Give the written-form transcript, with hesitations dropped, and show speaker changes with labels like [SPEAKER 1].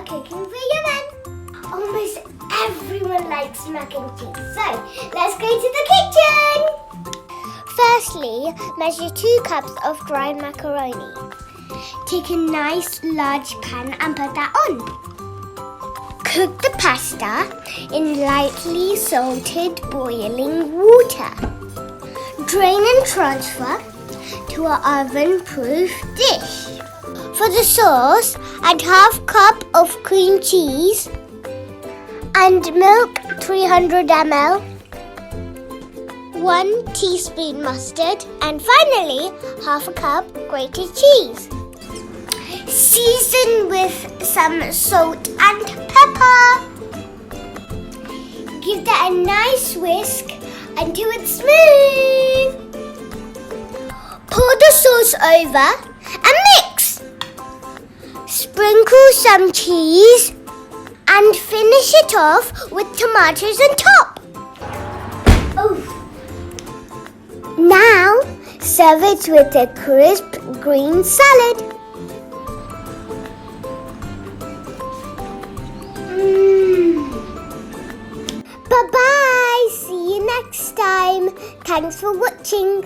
[SPEAKER 1] cooking for Yemen. Almost everyone likes mac and cheese, so let's go to the kitchen. Firstly, measure 2 cups of dry macaroni. Take a nice large pan and put that on. Cook the pasta in lightly salted boiling water. Drain and transfer to an oven-proof dish. For the sauce, add half cup of cream cheese and milk 300 ml, 1 teaspoon mustard, and finally half a cup grated cheese. Season with some salt and pepper. Give that a nice whisk until it's smooth. Pour the sauce over and mix. Sprinkle some cheese and finish it off with tomatoes on top. Now serve it with a crisp green salad. Bye-bye. See you next time. Thanks for watching.